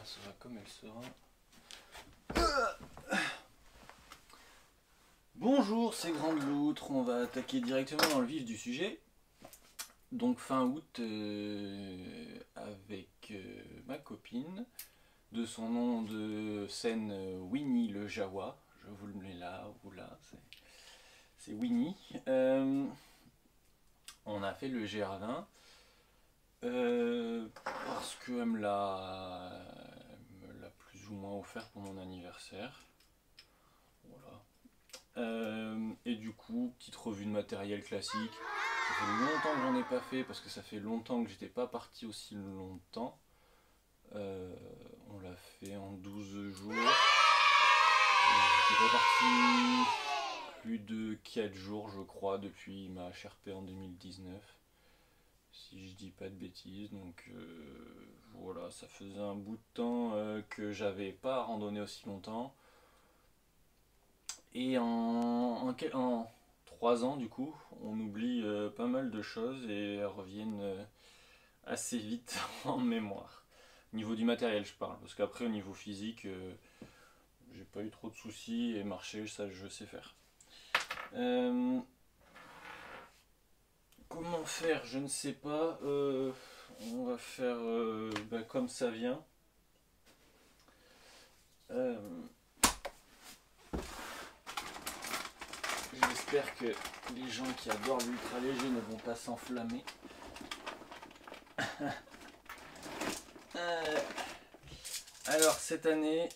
lumière sera comme elle sera. Bonjour, c'est Grande Loutre, on va attaquer directement dans le vif du sujet. Donc fin août, avec ma copine, de son nom de scène Winnie le Jawa, je vous le mets là ou là, c'est Winnie. On a fait le GR20 parce qu'elle me l'a plus ou moins offert pour mon anniversaire. Voilà. Et du coup, petite revue de matériel classique. Ça fait longtemps que j'en ai pas fait parce que ça fait longtemps que j'étais pas parti aussi longtemps. On l'a fait en 12 jours. J'étais pas parti plus de 4 jours, je crois, depuis ma HRP en 2019. Si je dis pas de bêtises. Donc voilà, ça faisait un bout de temps que j'avais pas randonné aussi longtemps. Et en 3 ans, du coup, on oublie pas mal de choses et elles reviennent assez vite en mémoire. Au niveau du matériel, je parle, parce qu'après, au niveau physique, j'ai pas eu trop de soucis et marcher, ça, je sais faire. Comment faire? Je ne sais pas. On va faire comme ça vient. J'espère que les gens qui adorent l'ultra léger ne vont pas s'enflammer. Alors cette année,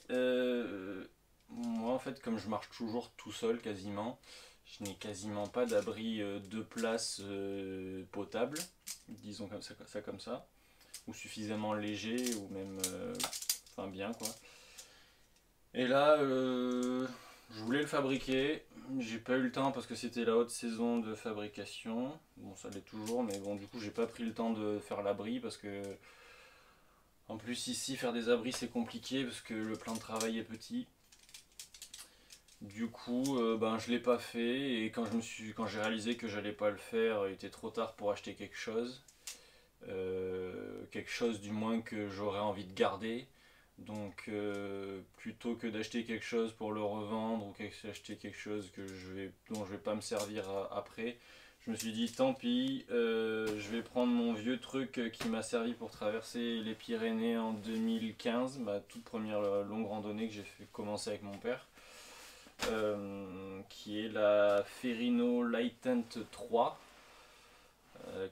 moi en fait comme je marche toujours tout seul quasiment, je n'ai quasiment pas d'abri de place potable, disons comme ça comme ça, ou suffisamment léger ou même enfin bien quoi. Et là je voulais le fabriquer, j'ai pas eu le temps parce que c'était la haute saison de fabrication, bon ça l'est toujours mais bon du coup j'ai pas pris le temps de faire l'abri parce que en plus ici faire des abris c'est compliqué parce que le plan de travail est petit. Du coup je l'ai pas fait et quand j'ai réalisé que j'allais pas le faire, il était trop tard pour acheter quelque chose. Quelque chose du moins que j'aurais envie de garder. Donc plutôt que d'acheter quelque chose pour le revendre ou acheter quelque chose dont je vais pas me servir après, je me suis dit tant pis, je vais prendre mon vieux truc qui m'a servi pour traverser les Pyrénées en 2015, ma toute première longue randonnée que j'ai fait commencer avec mon père, qui est la Ferrino Lightent 3,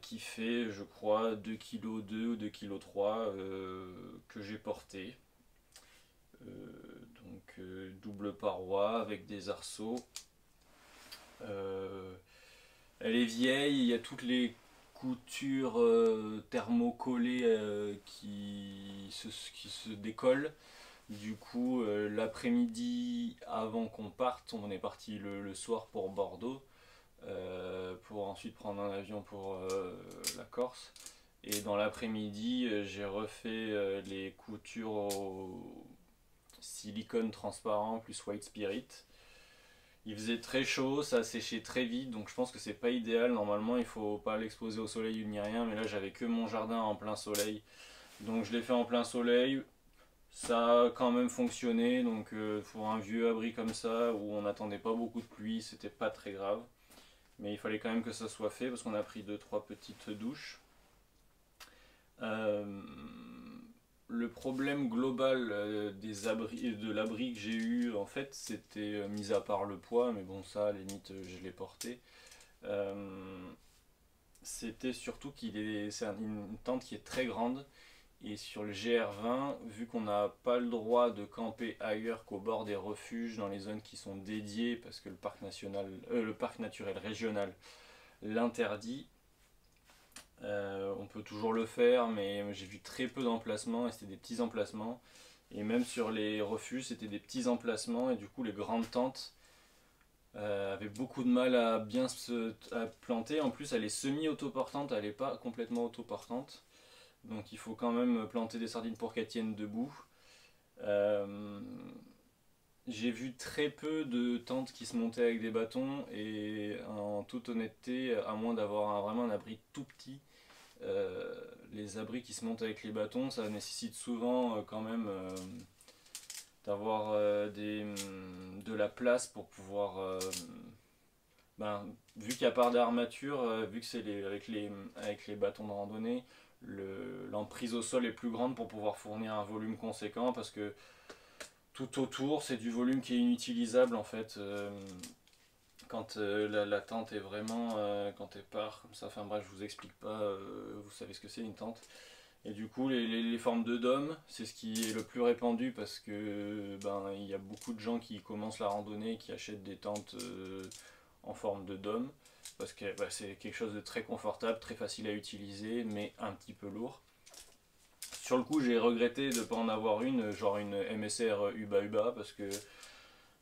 qui fait je crois 2,2 kg ou 2,3 kg que j'ai porté. Double paroi avec des arceaux. Elle est vieille, il y a toutes les coutures thermocollées qui se décollent. Du coup, l'après-midi, avant qu'on parte, on est parti le soir pour Bordeaux, pour ensuite prendre un avion pour la Corse. Et dans l'après-midi, j'ai refait les coutures au silicone transparent plus white spirit. Il faisait très chaud, ça a séché très vite, donc je pense que c'est pas idéal. Normalement, il faut pas l'exposer au soleil ni rien, mais là j'avais que mon jardin en plein soleil, donc je l'ai fait en plein soleil. Ça a quand même fonctionné, donc pour un vieux abri comme ça où on n'attendait pas beaucoup de pluie, c'était pas très grave. Mais il fallait quand même que ça soit fait parce qu'on a pris 2-3 petites douches. Le problème global de l'abri que j'ai eu en fait, c'était mis à part le poids, mais bon ça à la limite je l'ai porté. C'était surtout c'est une tente qui est très grande et sur le GR20, vu qu'on n'a pas le droit de camper ailleurs qu'au bord des refuges dans les zones qui sont dédiées parce que le parc naturel régional l'interdit. On peut toujours le faire, mais j'ai vu très peu d'emplacements et c'était des petits emplacements. Et même sur les refuges, c'était des petits emplacements et du coup, les grandes tentes avaient beaucoup de mal à bien à planter. En plus, elle est semi-autoportante, elle n'est pas complètement autoportante. Donc, il faut quand même planter des sardines pour qu'elles tiennent debout. J'ai vu très peu de tentes qui se montaient avec des bâtons et en toute honnêteté, à moins d'avoir vraiment un abri tout petit, les abris qui se montent avec les bâtons, ça nécessite souvent quand même d'avoir de la place pour pouvoir... vu qu'il n'y a pas d'armature, vu que c'est avec les bâtons de randonnée, l'emprise au sol est plus grande pour pouvoir fournir un volume conséquent parce que tout autour c'est du volume qui est inutilisable en fait quand la tente est vraiment quand elle part comme ça, enfin bref je vous explique pas, vous savez ce que c'est une tente. Et du coup les formes de dôme c'est ce qui est le plus répandu parce que il y a beaucoup de gens qui commencent la randonnée et qui achètent des tentes en forme de dôme parce que c'est quelque chose de très confortable, très facile à utiliser mais un petit peu lourd. Sur le coup j'ai regretté de ne pas en avoir une, genre une MSR Uba Uba parce que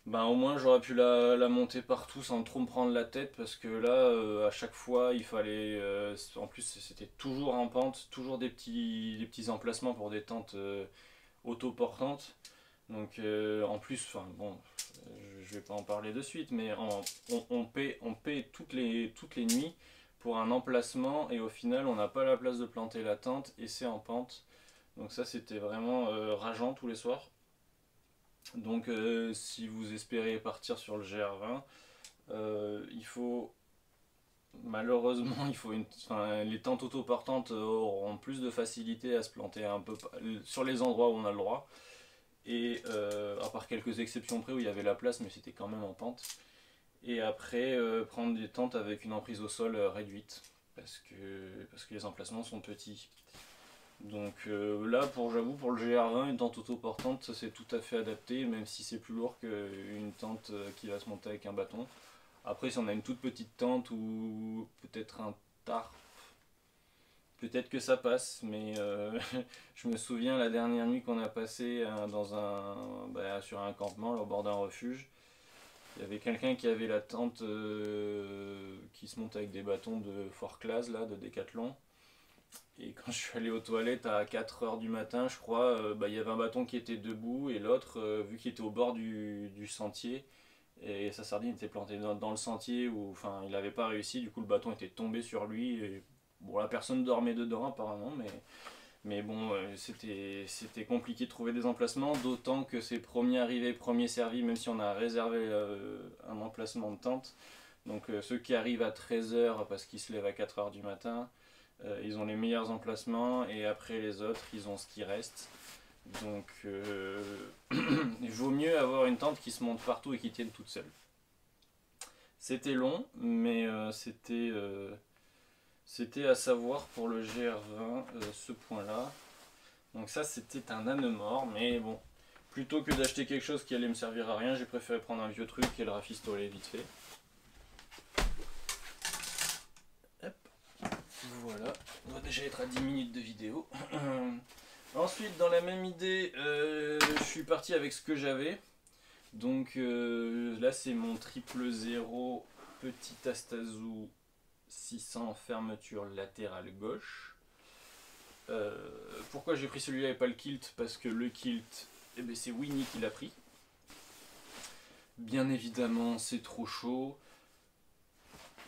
au moins j'aurais pu la monter partout sans trop me prendre la tête parce que là à chaque fois il fallait, en plus c'était toujours en pente, toujours des petits emplacements pour des tentes autoportantes. Donc en plus, enfin bon, je vais pas en parler de suite, mais on paie toutes les nuits pour un emplacement et au final on n'a pas la place de planter la tente et c'est en pente. Donc ça c'était vraiment rageant tous les soirs. Donc si vous espérez partir sur le GR20, il faut malheureusement les tentes autoportantes auront plus de facilité à se planter un peu sur les endroits où on a le droit. Et à part quelques exceptions près où il y avait la place mais c'était quand même en pente. Et après prendre des tentes avec une emprise au sol réduite parce que les emplacements sont petits. Donc là j'avoue pour le GR20 une tente autoportante c'est tout à fait adapté même si c'est plus lourd qu'une tente qui va se monter avec un bâton. Après si on a une toute petite tente ou peut-être un tarp, peut-être que ça passe, mais je me souviens la dernière nuit qu'on a passé sur un campement au bord d'un refuge. Il y avait quelqu'un qui avait la tente qui se monte avec des bâtons de Fort Class, là, de Décathlon. Et quand je suis allé aux toilettes à 4h du matin, je crois, il y avait un bâton qui était debout et l'autre, vu qu'il était au bord du sentier, et sa sardine était plantée dans le sentier, où il n'avait pas réussi, du coup le bâton était tombé sur lui. Et, bon, la personne dormait dedans apparemment, mais bon, c'était compliqué de trouver des emplacements, d'autant que c'est premier arrivé, premier servi, même si on a réservé un emplacement de tente. Donc ceux qui arrivent à 13h parce qu'ils se lèvent à 4h du matin, ils ont les meilleurs emplacements et après les autres, ils ont ce qui reste. Donc il vaut mieux avoir une tente qui se monte partout et qui tienne toute seule. C'était long, mais c'était à savoir pour le GR20 ce point-là. Donc ça c'était un âne mort, mais bon, plutôt que d'acheter quelque chose qui allait me servir à rien, j'ai préféré prendre un vieux truc et le rafistoler vite fait. Hop. Voilà, on doit déjà être à 10 minutes de vidéo. Ensuite, dans la même idée, je suis parti avec ce que j'avais. Donc là, c'est mon 000 petit Astazu 600 fermeture latérale gauche. Pourquoi j'ai pris celui-là et pas le kilt? Parce que le kilt, c'est Winnie qui l'a pris. Bien évidemment, c'est trop chaud.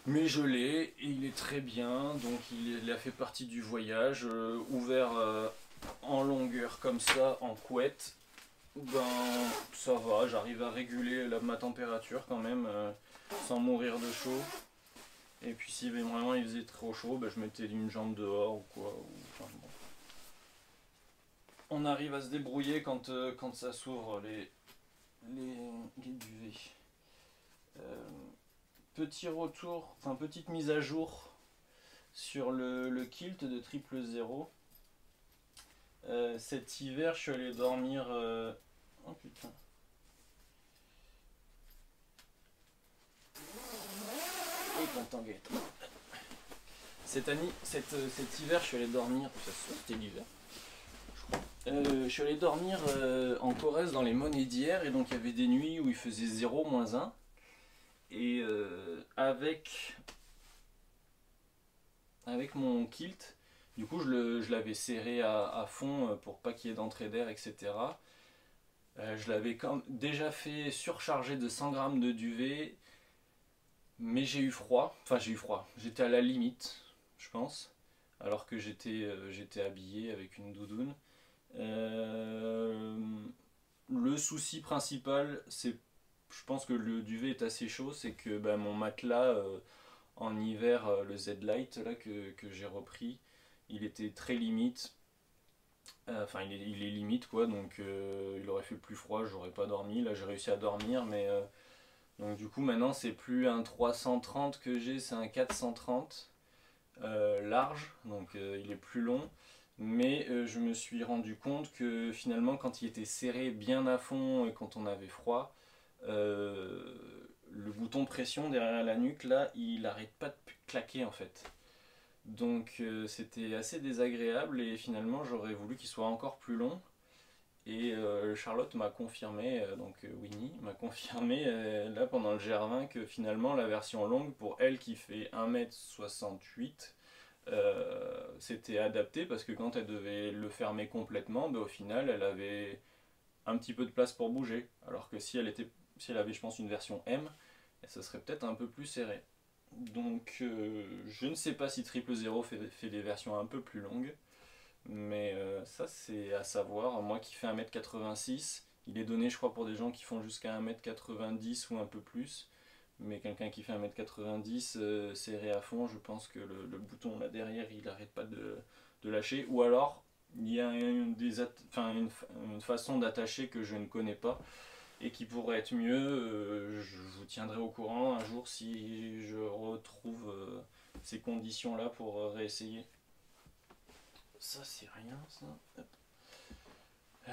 Mais je l'ai et il est très bien, donc il a fait partie du voyage, ouvert en longueur comme ça, en couette, ça va, j'arrive à réguler ma température quand même, sans mourir de chaud. Et puis si vraiment il faisait trop chaud, je mettais une jambe dehors ou quoi. Bon. On arrive à se débrouiller quand ça s'ouvre les duvets. Petit retour, petite mise à jour sur le kilt de 000. Cet hiver, je suis allé dormir. Oh putain. Et content Gaëtan. Cet hiver, je suis allé dormir. C'était l'hiver. Je suis allé dormir en Corrèze dans les monnaies d'hier et donc il y avait des nuits où il faisait 0, -1. Et avec mon kilt, du coup je l'avais serré à fond pour pas qu'il y ait d'entrée d'air, etc. Je l'avais déjà fait surcharger de 100 grammes de duvet, mais j'ai eu froid, j'étais à la limite, je pense. alors que j'étais habillé avec une doudoune. Euh, le souci principal, c'est, je pense que le duvet est assez chaud, c'est que bah, mon matelas en hiver, le Z-Lite là que j'ai repris, il était très limite. Enfin, il est limite quoi, donc il aurait fait plus froid, j'aurais pas dormi. Là, j'ai réussi à dormir, mais donc du coup, maintenant, c'est plus un 330 que j'ai, c'est un 430 large, donc il est plus long. Mais je me suis rendu compte que finalement, quand il était serré bien à fond et quand on avait froid, euh, le bouton pression derrière la nuque, là, il arrête pas de claquer en fait. Donc c'était assez désagréable et finalement j'aurais voulu qu'il soit encore plus long. Et Charlotte m'a confirmé, Winnie m'a confirmé là pendant le GR20 que finalement la version longue pour elle qui fait 1,68 m c'était adapté parce que quand elle devait le fermer complètement, au final elle avait un petit peu de place pour bouger. Alors que si elle avait je pense une version M, ça serait peut-être un peu plus serré. Donc je ne sais pas si Triple Zero fait des versions un peu plus longues, mais ça c'est à savoir. Moi qui fais 1,86 m, il est donné je crois pour des gens qui font jusqu'à 1,90 m ou un peu plus. Mais quelqu'un qui fait 1,90 m serré à fond, je pense que le bouton là derrière il n'arrête pas de lâcher. Ou alors il y a une façon d'attacher que je ne connais pas et qui pourrait être mieux. Je vous tiendrai au courant un jour si je retrouve ces conditions-là pour réessayer. Ça, c'est rien, ça.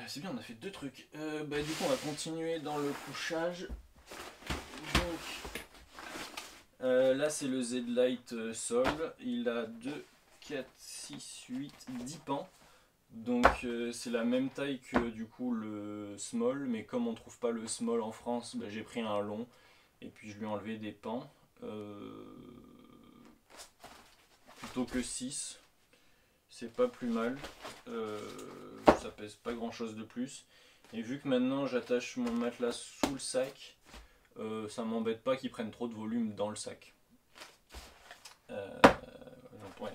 C'est bien, on a fait deux trucs. Du coup, on va continuer dans le couchage. Donc, là, c'est le Z-Lite Sol. Il a 2, 4, 6, 8, 10 pans. Donc c'est la même taille que du coup le small, mais comme on trouve pas le small en France, j'ai pris un long et puis je lui ai enlevé des pans. Plutôt que 6, c'est pas plus mal. Ça pèse pas grand chose de plus. Et vu que maintenant j'attache mon matelas sous le sac, ça m'embête pas qu'il prenne trop de volume dans le sac. Ouais,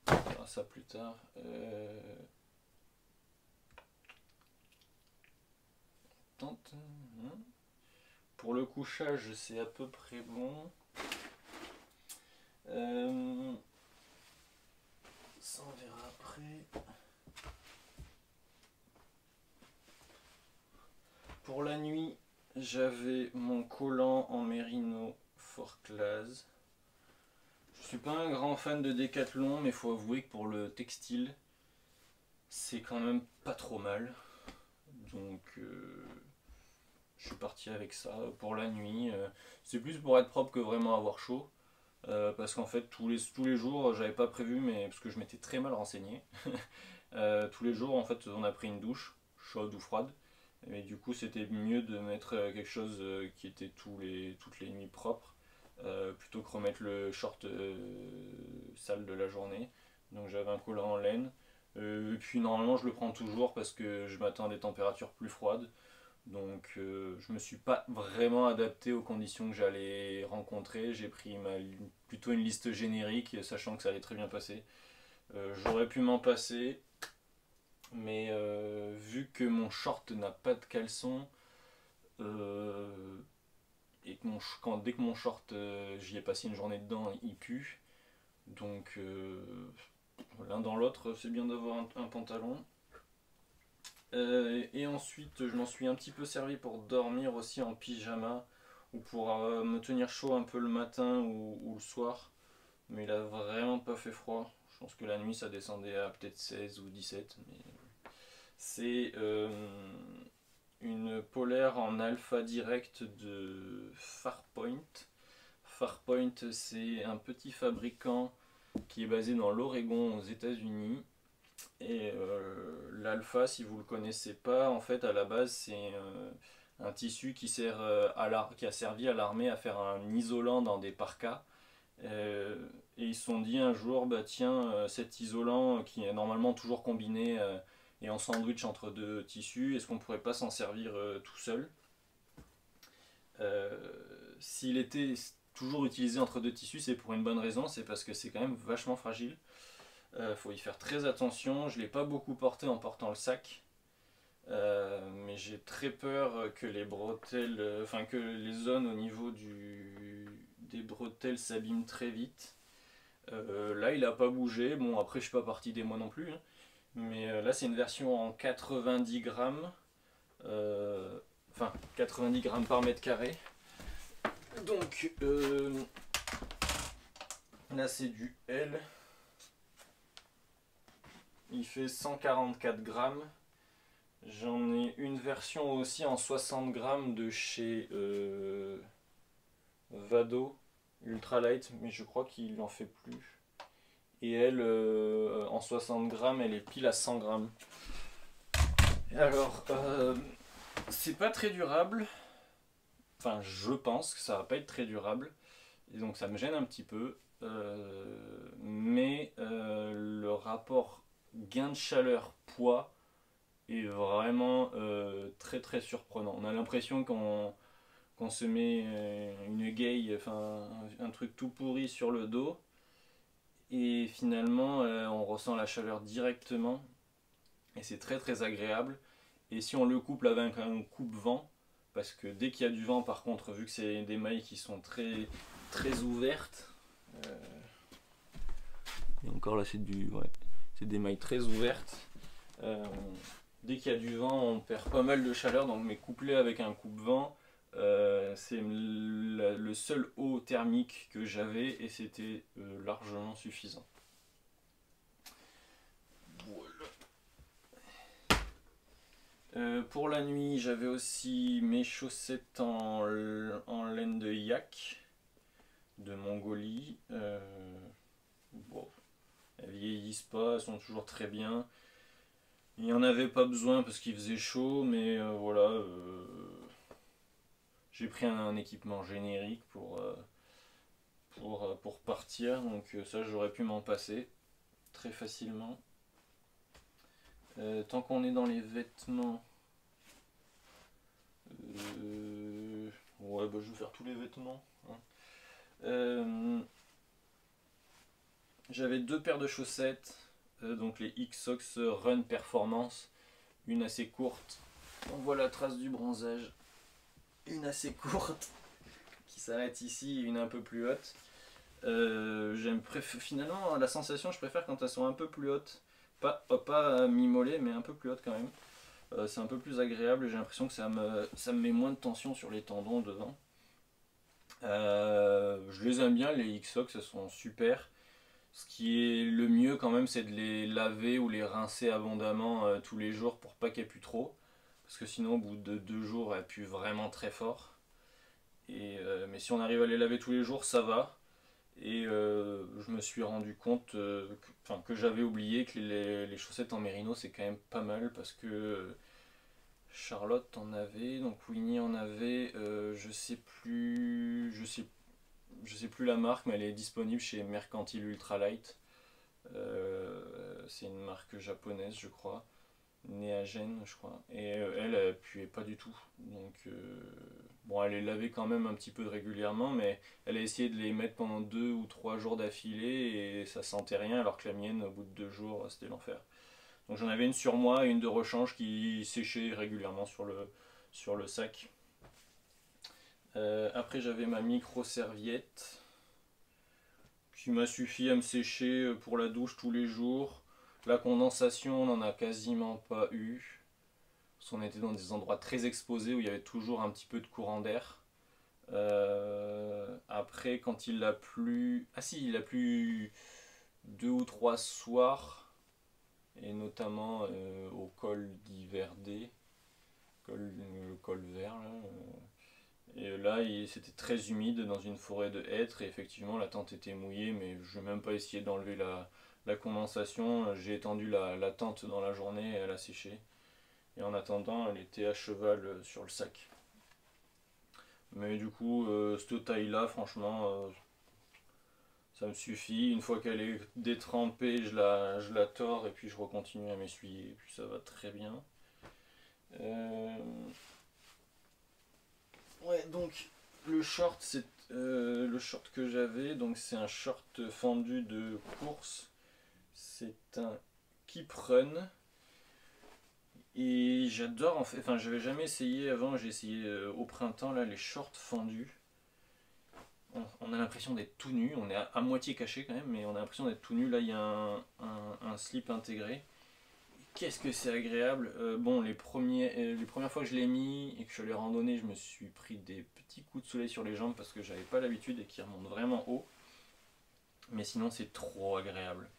on verra ça plus tard. Pour le couchage, c'est à peu près bon. Ça, on verra après. Pour la nuit, j'avais mon collant en mérino Fort Class. Je suis pas un grand fan de Decathlon, mais faut avouer que pour le textile, c'est quand même pas trop mal. Donc, je suis parti avec ça pour la nuit. C'est plus pour être propre que vraiment avoir chaud. Parce qu'en fait, tous les jours, j'avais pas prévu, mais parce que je m'étais très mal renseigné. Tous les jours, en fait, on a pris une douche, chaude ou froide. Mais du coup, c'était mieux de mettre quelque chose qui était toutes les nuits propre, plutôt que remettre le short sale de la journée. Donc j'avais un collant en laine. Et puis normalement, je le prends toujours parce que je m'attends à des températures plus froides. Donc je me suis pas vraiment adapté aux conditions que j'allais rencontrer. J'ai pris plutôt une liste générique, sachant que ça allait très bien passer. J'aurais pu m'en passer, mais vu que mon short n'a pas de caleçon, et que dès que mon short, j'y ai passé une journée dedans, il pue. Donc l'un dans l'autre, c'est bien d'avoir un pantalon. Et ensuite, je m'en suis un petit peu servi pour dormir aussi en pyjama ou pour me tenir chaud un peu le matin ou le soir. Mais il a vraiment pas fait froid. Je pense que la nuit ça descendait à peut-être 16 ou 17. Mais c'est une polaire en alpha direct de Farpoint. Farpoint, c'est un petit fabricant qui est basé dans l'Oregon aux États-Unis. Et l'alpha, si vous ne le connaissez pas, en fait, à la base, c'est un tissu qui a servi à l'armée à faire un isolant dans des parkas. Et ils se sont dit un jour, bah tiens, cet isolant qui est normalement toujours combiné et en sandwich entre deux tissus, est-ce qu'on pourrait pas s'en servir tout seul? S'il était toujours utilisé entre deux tissus, c'est pour une bonne raison, c'est parce que c'est quand même vachement fragile. Faut y faire très attention. Je ne l'ai pas beaucoup porté en portant le sac. Mais j'ai très peur que les bretelles, que les zones au niveau des bretelles s'abîment très vite. Là il n'a pas bougé, bon après je suis pas parti des mois non plus, hein. Mais là c'est une version en 90 grammes, 90 grammes par mètre carré. Donc là c'est du L, il fait 144 grammes. J'en ai une version aussi en 60 grammes de chez Vado Ultralight, mais je crois qu'il n'en fait plus. Et elle, en 60 grammes, elle est pile à 100 grammes. Alors, c'est pas très durable. Enfin, je pense que ça va pas être très durable. Et donc ça me gêne un petit peu. Mais le rapport gain de chaleur-poids est vraiment très très surprenant. On a l'impression qu'on se met une gueille, un truc tout pourri sur le dos. Et finalement, on ressent la chaleur directement. Et c'est très très agréable. Et si on le couple avec un coupe-vent, parce que dès qu'il y a du vent, par contre, vu que c'est des mailles qui sont très très ouvertes, et encore là c'est c'est des mailles très ouvertes. Dès qu'il y a du vent, on perd pas mal de chaleur, donc mais couplé avec un coupe-vent, c'est le seul haut thermique que j'avais et c'était largement suffisant. Pour la nuit, j'avais aussi mes chaussettes en laine de yak de Mongolie. Bon, elles vieillissent pas, elles sont toujours très bien. Il n'y en avait pas besoin parce qu'il faisait chaud, mais voilà. J'ai pris un équipement générique pour partir, donc ça j'aurais pu m'en passer très facilement. Tant qu'on est dans les vêtements, ouais, bah, je vais faire tous les vêtements, hein. J'avais deux paires de chaussettes, donc les X-Sox Run Performance, une assez courte, on voit la trace du bronzage, une assez courte qui s'arrête ici et une un peu plus haute. Finalement la sensation, je préfère quand elles sont un peu plus hautes, pas mi-mollet mais un peu plus hautes quand même. C'est un peu plus agréable, j'ai l'impression que ça me met moins de tension sur les tendons devant. Je les aime bien les X-Sox, elles sont super. Ce qui est le mieux quand même, c'est de les laver ou les rincer abondamment tous les jours pour pas qu'elles puent trop. Parce que sinon au bout de 2 jours elles puent vraiment très fort. Mais si on arrive à les laver tous les jours, ça va. Et je me suis rendu compte que j'avais oublié que les chaussettes en mérino c'est quand même pas mal parce que Charlotte en avait, donc Winnie en avait, je sais plus la marque, mais elle est disponible chez Mercantile Ultralight. C'est une marque japonaise, je crois, née à Gênes, je crois. Et elle puait pas du tout. Donc, bon, elle les lavait quand même un petit peu régulièrement, mais elle a essayé de les mettre pendant 2 ou 3 jours d'affilée et ça sentait rien, alors que la mienne, au bout de 2 jours, c'était l'enfer. Donc j'en avais une sur moi et une de rechange qui séchait régulièrement sur le sac. Après j'avais ma micro serviette qui m'a suffi à me sécher pour la douche tous les jours. La condensation on n'en a quasiment pas eu. Parce qu'on était dans des endroits très exposés où il y avait toujours un petit peu de courant d'air. Après quand il a plu... Ah si, il a plu 2 ou 3 soirs. Et notamment au col d'Yverdé, le col vert là. Et là c'était très humide dans une forêt de hêtres et effectivement la tente était mouillée, mais je n'ai même pas essayé d'enlever la condensation. J'ai étendu la tente dans la journée et elle a séché. Et en attendant elle était à cheval sur le sac. Mais du coup cette taille là franchement ça me suffit. Une fois qu'elle est détrempée, je la tords et puis je recontinue à m'essuyer. Et puis ça va très bien. Ouais, donc le short, le short que j'avais, donc c'est un short fendu de course. C'est un Keep Run. Et j'adore en fait, enfin j'avais jamais essayé avant, j'ai essayé au printemps là les shorts fendus. On a l'impression d'être tout nu, on est à moitié caché quand même, mais on a l'impression d'être tout nu. Là il y a un slip intégré. Qu'est-ce que c'est agréable. Bon, les premières fois que je l'ai mis et que je l'ai randonné, je me suis pris des petits coups de soleil sur les jambes parce que j'avais pas l'habitude et qui remontent vraiment haut. Mais sinon c'est trop agréable.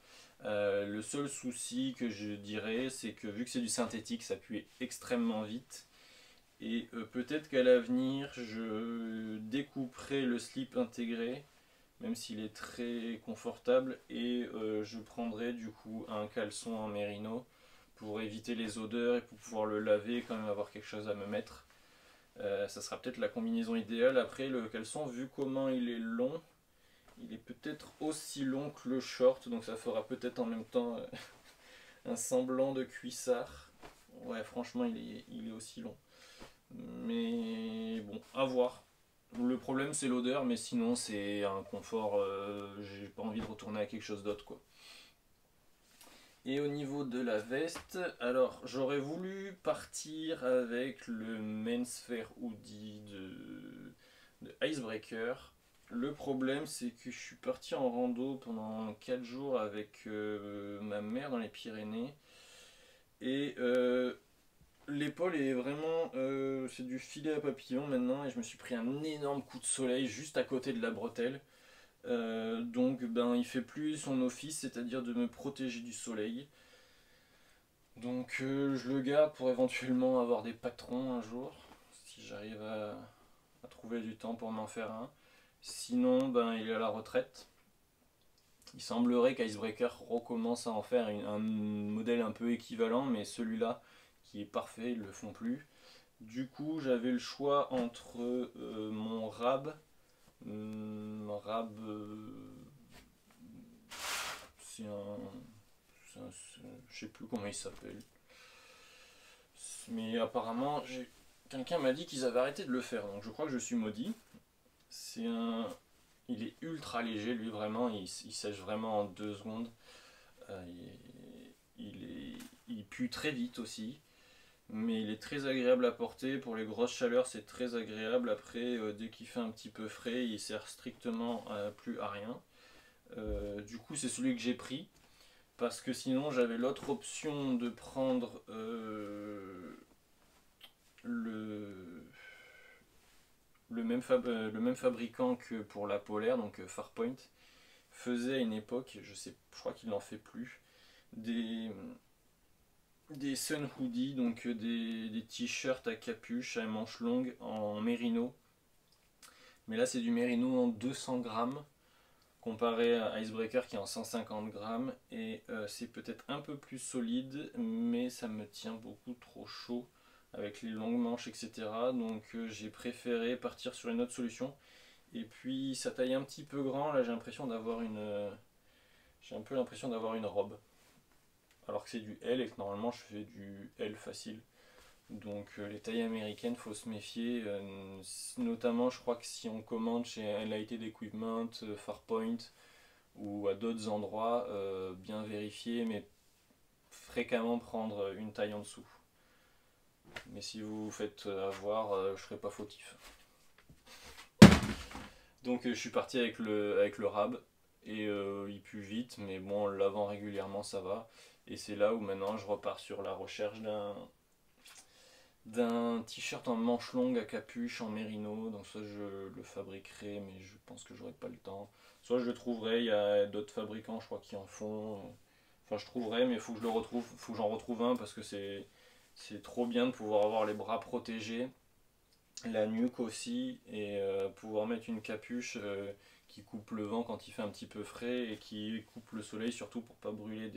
Le seul souci que je dirais, c'est que vu que c'est du synthétique, ça pue extrêmement vite. Et peut-être qu'à l'avenir, je découperai le slip intégré, même s'il est très confortable, et je prendrai du coup un caleçon en mérino pour éviter les odeurs et pour pouvoir le laver et quand même avoir quelque chose à me mettre. Ça sera peut-être la combinaison idéale. Après, le caleçon, vu comment il est long, il est peut-être aussi long que le short, donc ça fera peut-être en même temps un semblant de cuissard. Ouais, franchement, il est aussi long. Mais bon, à voir. Le problème, c'est l'odeur, mais sinon, c'est un confort. J'ai pas envie de retourner à quelque chose d'autre, quoi. Et au niveau de la veste, alors j'aurais voulu partir avec le Menswear Hoodie de Icebreaker. Le problème, c'est que je suis parti en rando pendant 4 jours avec ma mère dans les Pyrénées. Et l'épaule est vraiment. C'est du filet à papillon maintenant. Et je me suis pris un énorme coup de soleil juste à côté de la bretelle. Donc, ben, il fait plus son office, c'est-à-dire de me protéger du soleil. Donc, je le garde pour éventuellement avoir des patrons un jour, si j'arrive à trouver du temps pour m'en faire un. Sinon, ben, il est à la retraite. Il semblerait qu'Icebreaker recommence à en faire un modèle un peu équivalent, mais celui-là, qui est parfait, ils ne le font plus. Du coup, j'avais le choix entre mon Rab. Rab, c'est un, je sais plus comment il s'appelle. Mais apparemment, quelqu'un m'a dit qu'ils avaient arrêté de le faire, donc je crois que je suis maudit. C'est un, il est ultra léger, lui vraiment, il sèche vraiment en 2 secondes. Euh, il pue très vite aussi, mais il est très agréable à porter. Pour les grosses chaleurs, c'est très agréable. Après, dès qu'il fait un petit peu frais, il sert strictement plus à rien. Du coup, c'est celui que j'ai pris. Parce que sinon, j'avais l'autre option de prendre le, le même fabricant que pour la polaire, donc Farpoint. Faisait à une époque, je crois qu'il n'en fait plus, des, des sun hoodies, donc des t-shirts à capuche à manches longues en mérino. Mais là, c'est du mérino en 200 grammes comparé à Icebreaker qui est en 150 grammes. Et c'est peut-être un peu plus solide, mais ça me tient beaucoup trop chaud avec les longues manches, etc. Donc j'ai préféré partir sur une autre solution. Et puis ça taille un petit peu grand, là j'ai l'impression d'avoir j'ai un peu l'impression d'avoir une robe. Alors que c'est du L et que normalement je fais du L facile. Donc les tailles américaines, faut se méfier. Notamment, je crois que si on commande chez Lighted Equipment, Farpoint ou à d'autres endroits, bien vérifier, mais fréquemment prendre une taille en dessous. Mais si vous vous faites avoir, je serai pas fautif. Donc je suis parti avec le Rab et il pue vite, mais bon, en le lavant régulièrement, ça va. Et c'est là où maintenant je repars sur la recherche d'un t-shirt en manche longue à capuche en mérino. Donc soit je le fabriquerai, mais je pense que j'aurai pas le temps. Soit je le trouverai, il y a d'autres fabricants, je crois, qui en font. Enfin, je trouverai, mais il faut que je le retrouve, faut que j'en retrouve un parce que c'est trop bien de pouvoir avoir les bras protégés, la nuque aussi, et pouvoir mettre une capuche qui coupe le vent quand il fait un petit peu frais et qui coupe le soleil surtout pour pas brûler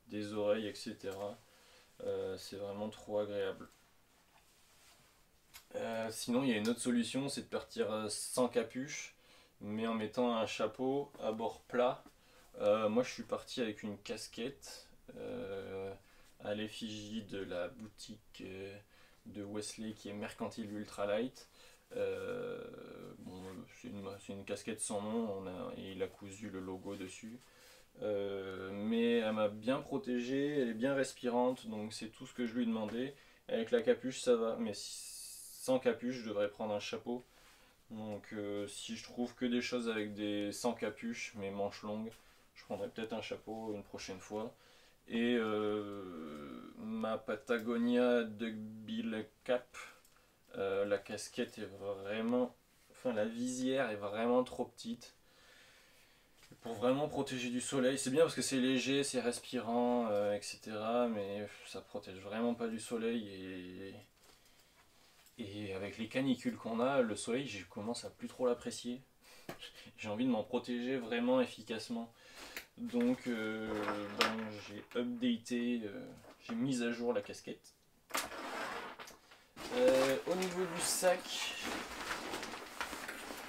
des oreilles, etc. C'est vraiment trop agréable. Sinon, il y a une autre solution, c'est de partir sans capuche, mais en mettant un chapeau à bord plat. Moi, je suis parti avec une casquette à l'effigie de la boutique de Wesley qui est Mercantile Ultralight. Bon, c'est une casquette sans nom, et il a cousu le logo dessus. Mais elle m'a bien protégé, elle est bien respirante, donc c'est tout ce que je lui demandais. Avec la capuche ça va, mais sans capuche je devrais prendre un chapeau. Donc si je trouve que des choses avec des sans capuche, mais manches longues, je prendrai peut-être un chapeau une prochaine fois. Et ma Patagonia Duckbill Cap, la casquette est vraiment, enfin la visière est vraiment trop petite pour vraiment protéger du soleil. C'est bien parce que c'est léger, c'est respirant, etc. Mais ça protège vraiment pas du soleil et avec les canicules qu'on a, le soleil, je commence à plus trop l'apprécier. J'ai envie de m'en protéger vraiment efficacement. Donc j'ai updaté, j'ai mis à jour la casquette. Au niveau du sac,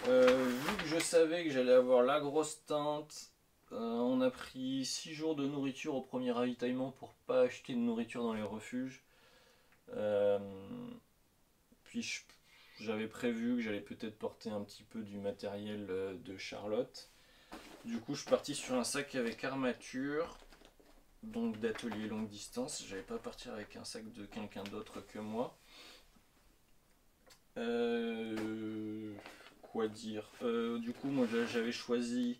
vu que je savais que j'allais avoir la grosse tente, on a pris 6 jours de nourriture au premier ravitaillement pour pas acheter de nourriture dans les refuges. Puis j'avais prévu que j'allais peut-être porter un petit peu du matériel de Charlotte. Du coup, je suis parti sur un sac avec armature, donc d'atelier longue distance. J'allais pas partir avec un sac de quelqu'un d'autre que moi. Quoi dire, du coup, moi j'avais choisi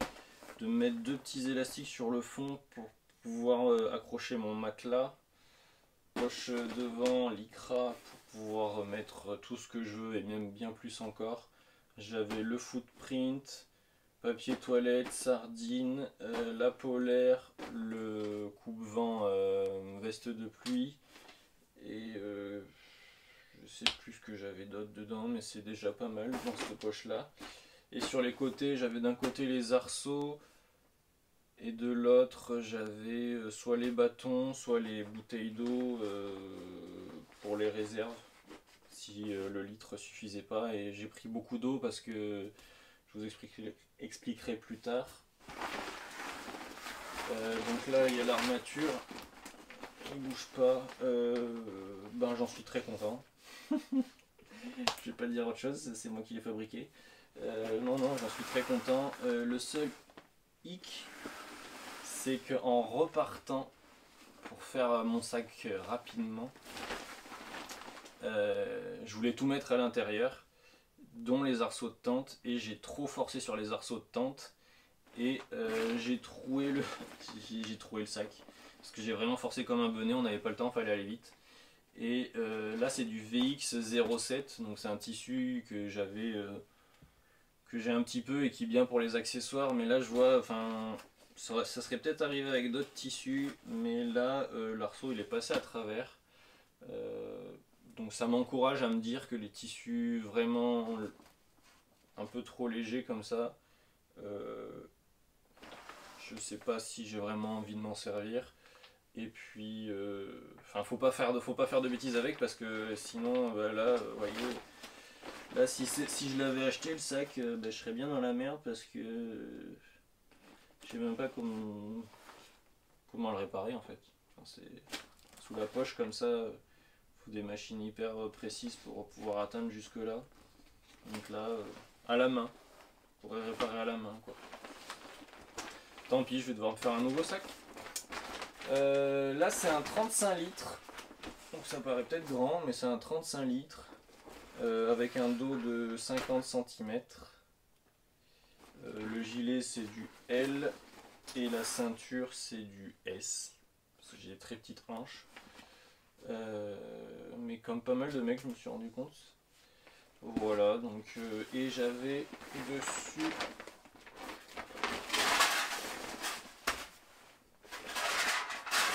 de mettre deux petits élastiques sur le fond pour pouvoir accrocher mon matelas. Poche devant, lycra pour pouvoir mettre tout ce que je veux et même bien plus encore. J'avais le footprint, papier toilette, sardine, la polaire, le coupe-vent veste de pluie et je sais plus ce que j'avais d'autre dedans, mais c'est déjà pas mal dans cette poche là. Et sur les côtés, j'avais d'un côté les arceaux et de l'autre j'avais soit les bâtons, soit les bouteilles d'eau pour les réserves si le litre suffisait pas. Et j'ai pris beaucoup d'eau parce que je vous expliquerai plus tard. Donc là il y a l'armature, il bouge pas, ben j'en suis très content. Je vais pas le dire autre chose, c'est moi qui l'ai fabriqué. Non, j'en suis très content. Le seul hic, c'est qu'en repartant pour faire mon sac rapidement, je voulais tout mettre à l'intérieur, dont les arceaux de tente, et j'ai trop forcé sur les arceaux de tente et j'ai troué le sac parce que j'ai vraiment forcé comme un bonnet, on n'avait pas le temps, fallait aller vite. Et là c'est du VX07, donc c'est un tissu que j'ai un petit peu et qui est bien pour les accessoires, mais là je vois, enfin ça serait peut-être arrivé avec d'autres tissus, mais là l'arceau il est passé à travers. Donc ça m'encourage à me dire que les tissus vraiment un peu trop légers comme ça, je sais pas si j'ai vraiment envie de m'en servir. Et puis, enfin, faut pas faire de bêtises avec parce que sinon, bah, là, voyez, là si je l'avais acheté le sac, bah, je serais bien dans la merde parce que je sais même pas comment le réparer en fait. Enfin, c'est sous la poche comme ça, faut des machines hyper précises pour pouvoir atteindre jusque là. Donc là, à la main, on pourrait réparer à la main quoi. Tant pis, je vais devoir me faire un nouveau sac. Là c'est un 35 litres, donc ça paraît peut-être grand, mais c'est un 35 litres avec un dos de 50 cm. Le gilet c'est du L et la ceinture c'est du S, parce que j'ai des très petites hanches. Mais comme pas mal de mecs, je me suis rendu compte. Voilà, donc et j'avais dessus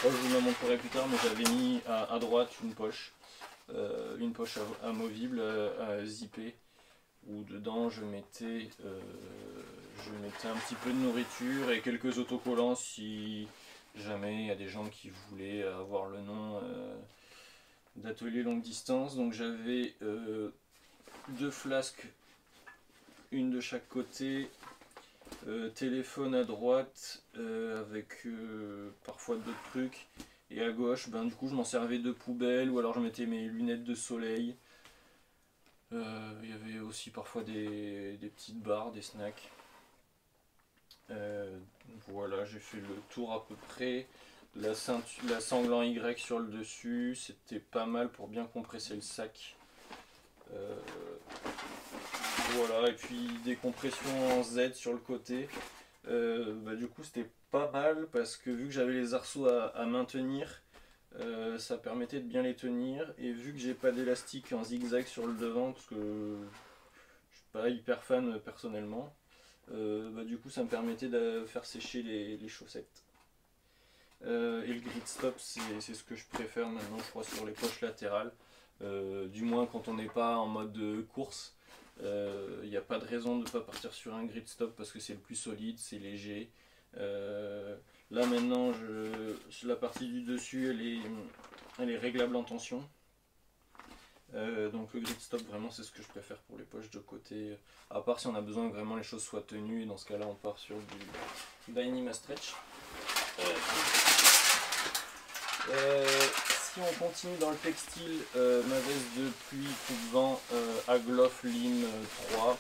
je vous la montrerai plus tard, mais j'avais mis à droite une poche amovible, à zipper, où dedans je mettais un petit peu de nourriture et quelques autocollants si jamais il y a des gens qui voulaient avoir le nom d'atelier longue distance. Donc j'avais deux flasques, une de chaque côté. Téléphone à droite avec parfois d'autres trucs, et à gauche ben, du coup je m'en servais de poubelle ou alors je mettais mes lunettes de soleil, Il y avait aussi parfois des petites barres, des snacks. Voilà, j'ai fait le tour à peu près. La sangle en Y sur le dessus, c'était pas mal pour bien compresser le sac. Voilà, et puis des compressions en Z sur le côté. Du coup, c'était pas mal parce que vu que j'avais les arceaux à maintenir, ça permettait de bien les tenir. Et vu que j'ai pas d'élastique en zigzag sur le devant, parce que je suis pas hyper fan personnellement, du coup, ça me permettait de faire sécher les chaussettes. Et le grid stop, c'est ce que je préfère maintenant, je crois, sur les poches latérales. Du moins quand on n'est pas en mode course. Il n'y a pas de raison de ne pas partir sur un grid stop parce que c'est le plus solide, c'est léger. Là maintenant, la partie du dessus, elle est réglable en tension. Donc le grid stop, vraiment, c'est ce que je préfère pour les poches de côté. À part si on a besoin que vraiment les choses soient tenues, et dans ce cas-là, on part sur du Dyneema Stretch. Si on continue dans le textile, ma veste de pluie coupe-vent Agloff Lim 3,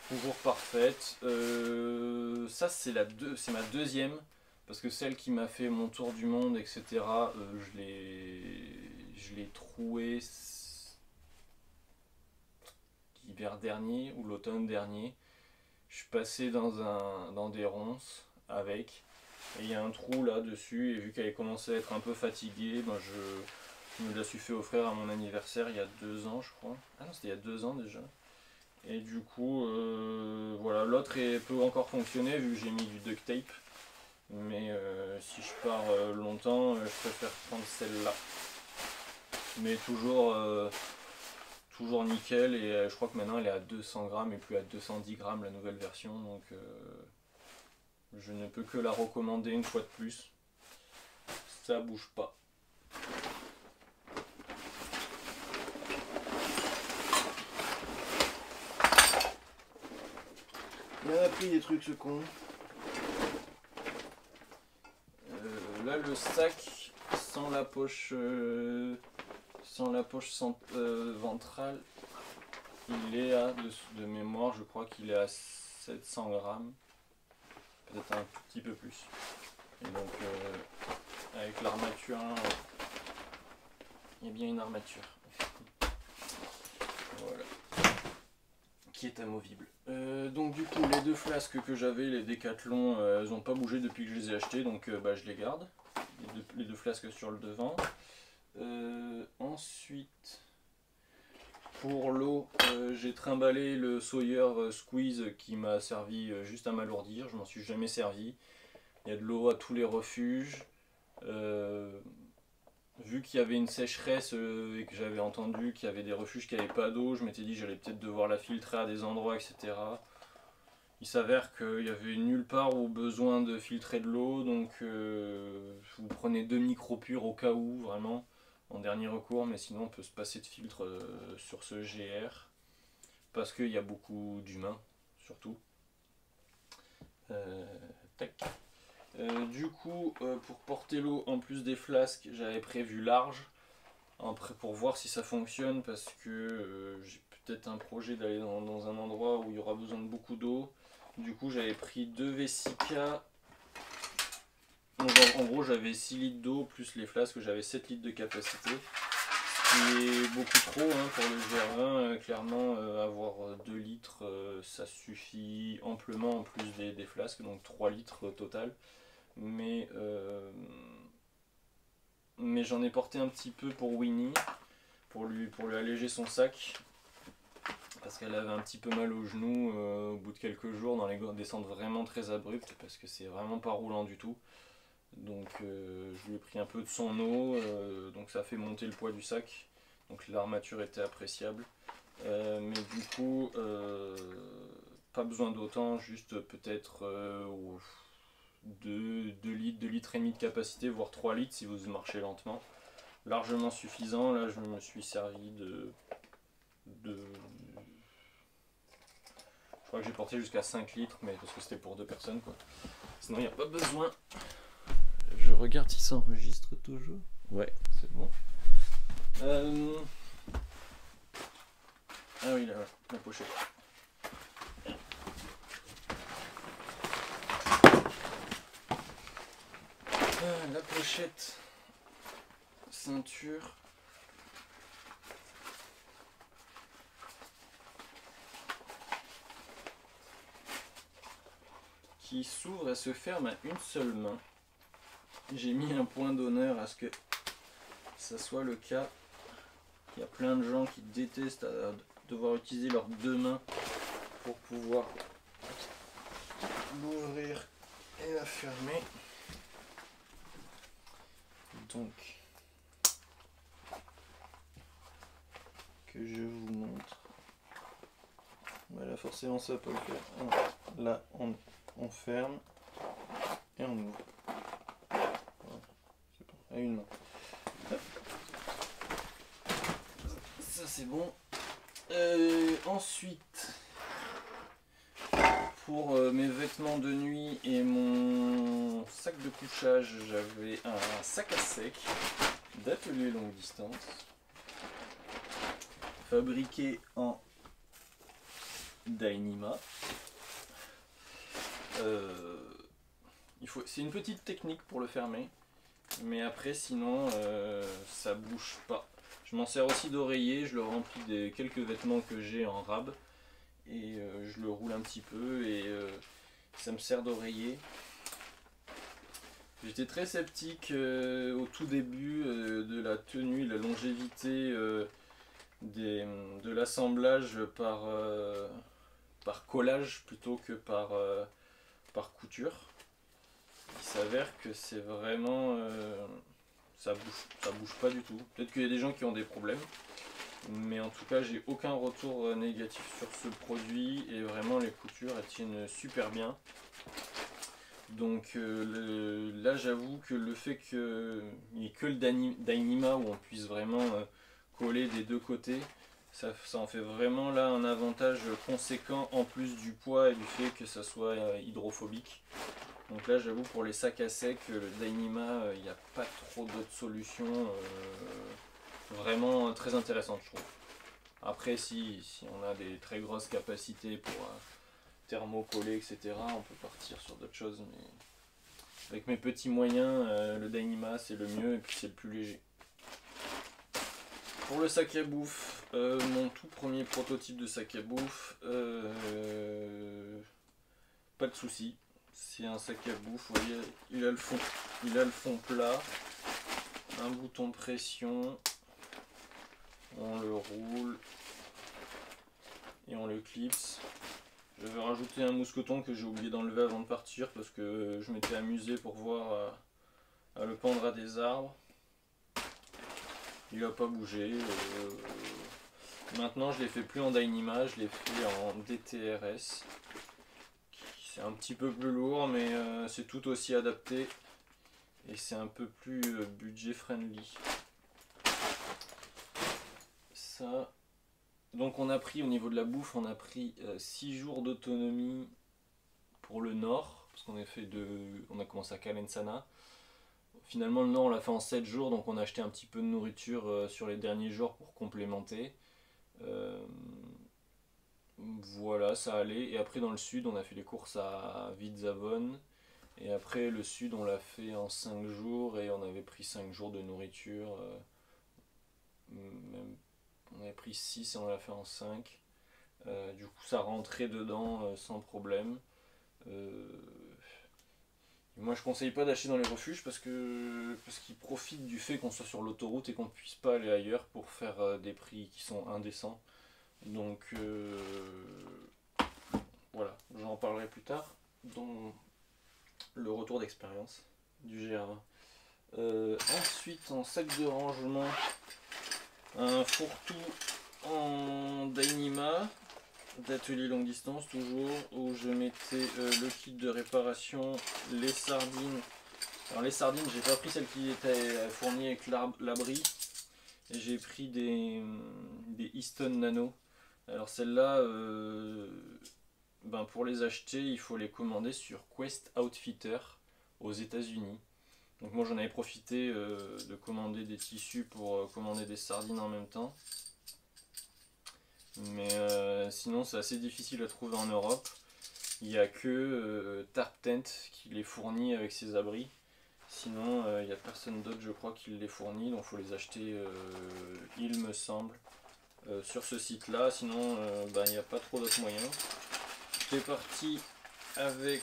toujours parfaite. Ça c'est ma deuxième, parce que celle qui m'a fait mon tour du monde, etc., je l'ai trouée l'hiver dernier ou l'automne dernier. Je suis passé dans des ronces avec. Et il y a un trou là dessus, et vu qu'elle commençait à être un peu fatiguée, je me la suis fait offrir à mon anniversaire il y a 2 ans, je crois. Ah non, c'était il y a 2 ans déjà. Et du coup, voilà, l'autre peut encore fonctionner vu que j'ai mis du duct tape. Mais si je pars longtemps, je préfère prendre celle-là. Mais toujours nickel, et je crois que maintenant elle est à 200 grammes et plus à 210 grammes la nouvelle version. Donc je ne peux que la recommander une fois de plus. Ça bouge pas. Il a pris des trucs ce con. Là le sac sans la poche ventrale, il est de mémoire, je crois qu'il est à 700 grammes. Peut-être un tout petit peu plus. Et donc avec l'armature, il y a bien une armature. Voilà. Qui est amovible. Donc du coup les 2 flasques que j'avais, les Decathlon, elles n'ont pas bougé depuis que je les ai achetées, donc je les garde. Les deux flasques sur le devant. Ensuite, pour l'eau, j'ai trimballé le Sawyer Squeeze qui m'a servi juste à m'alourdir, je m'en suis jamais servi. Il y a de l'eau à tous les refuges. Vu qu'il y avait une sécheresse et que j'avais entendu qu'il y avait des refuges qui n'avaient pas d'eau, je m'étais dit que j'allais peut-être devoir la filtrer à des endroits, etc. Il s'avère qu'il n'y avait nulle part où besoin de filtrer de l'eau, donc vous prenez 2 micro-pures au cas où, vraiment, en dernier recours, mais sinon on peut se passer de filtre sur ce GR, parce qu'il y a beaucoup d'humains, surtout. Tac. Du coup, pour porter l'eau en plus des flasques, j'avais prévu large, pour voir si ça fonctionne, parce que j'ai peut-être un projet d'aller dans un endroit où il y aura besoin de beaucoup d'eau. Du coup, j'avais pris 2 Vesica. En gros, j'avais 6 litres d'eau plus les flasques, j'avais 7 litres de capacité. Ce qui est beaucoup trop pour le GR20. Clairement, avoir 2 litres, ça suffit amplement en plus des flasques, donc 3 litres total. Mais j'en ai porté un petit peu pour Winnie, pour lui alléger son sac. Parce qu'elle avait un petit peu mal au genou au bout de quelques jours dans les descentes vraiment très abruptes, parce que c'est vraiment pas roulant du tout. Donc je lui ai pris un peu de son eau, donc ça a fait monter le poids du sac, donc l'armature était appréciable. Mais du coup, pas besoin d'autant, juste peut-être 2 litres, 2 litres et demi de capacité, voire 3 litres si vous marchez lentement. Largement suffisant. Là je me suis servi je crois que j'ai porté jusqu'à 5 litres, mais parce que c'était pour 2 personnes quoi. Sinon il n'y a pas besoin. Je regarde si ça enregistre toujours. Ouais, c'est bon. Ah oui, là, la pochette. La pochette ceinture. Qui s'ouvre et se ferme à une seule main. J'ai mis un point d'honneur à ce que ça soit le cas. Il y a plein de gens qui détestent devoir utiliser leurs deux mains pour pouvoir l'ouvrir et la fermer. Donc, que je vous montre. Voilà, forcément ça peut le faire. Là, on ferme et on ouvre. Voilà. C'est bon. À une main. Hop. Ça c'est bon. Ensuite, pour mes vêtements de nuit et mon sac de couchage, j'avais un sac à sec d'atelier longue distance, fabriqué en Dyneema. C'est une petite technique pour le fermer, mais après sinon ça bouge pas. Je m'en sers aussi d'oreiller, je le remplis des quelques vêtements que j'ai en rab et je le roule un petit peu et ça me sert d'oreiller. J'étais très sceptique au tout début de la tenue, la longévité de l'assemblage par collage plutôt que par couture. Il s'avère que c'est vraiment... ça bouge pas du tout. Peut-être qu'il y a des gens qui ont des problèmes. Mais en tout cas, j'ai aucun retour négatif sur ce produit. Et vraiment, les coutures, elles tiennent super bien. Donc là, j'avoue que le fait qu'il n'y ait que le Dyneema où on puisse vraiment coller des deux côtés, ça en fait vraiment là un avantage conséquent en plus du poids et du fait que ça soit hydrophobique. Donc là, j'avoue, pour les sacs à sec, le Dyneema, il n'y a pas trop d'autres solutions vraiment très intéressantes, je trouve. Après, si on a des très grosses capacités pour thermocoller, etc., on peut partir sur d'autres choses. Mais avec mes petits moyens, le Dyneema, c'est le mieux et puis c'est le plus léger. Pour le sac à bouffe, mon tout premier prototype de sac à bouffe, pas de souci. C'est un sac à bouffe, vous voyez, il a le fond plat, un bouton de pression, on le roule et on le clipse. Je vais rajouter un mousqueton que j'ai oublié d'enlever avant de partir parce que je m'étais amusé pour voir à le pendre à des arbres. Il n'a pas bougé. Maintenant je ne l'ai fait plus en Dyneema, je l'ai fait en DTRS. C'est un petit peu plus lourd mais c'est tout aussi adapté et c'est un peu plus budget friendly. Ça. Donc on a pris au niveau de la bouffe, on a pris 6 jours d'autonomie pour le nord, parce on a commencé à Calenzana. Finalement le nord on l'a fait en 7 jours, donc on a acheté un petit peu de nourriture sur les derniers jours pour complémenter. Voilà, ça allait. Et après dans le sud on a fait les courses à Vidzavon. Et après le sud on l'a fait en 5 jours et on avait pris 5 jours de nourriture. Même, on avait pris 6 et on l'a fait en 5. Du coup ça rentrait dedans sans problème. Moi je conseille pas d'acheter dans les refuges parce qu'ils profitent du fait qu'on soit sur l'autoroute et qu'on ne puisse pas aller ailleurs pour faire des prix qui sont indécents. Donc voilà, j'en parlerai plus tard dans le retour d'expérience du GR20. Ensuite en sac de rangement, un fourre-tout en Dyneema d'atelier longue distance toujours, où je mettais le kit de réparation, les sardines. Alors les sardines, j'ai pas pris celles qui étaient fournies avec l'abri, j'ai pris des Easton Nano. Alors celles-là, pour les acheter, il faut les commander sur Quest Outfitter aux États-Unis. Donc moi j'en avais profité de commander des tissus pour commander des sardines en même temps. Mais sinon c'est assez difficile à trouver en Europe. Il n'y a que Tarp Tent qui les fournit avec ses abris. Sinon il n'y a personne d'autre je crois qui les fournit, donc il faut les acheter il me semble sur ce site là. Sinon il n'y a pas trop d'autres moyens. J'étais parti avec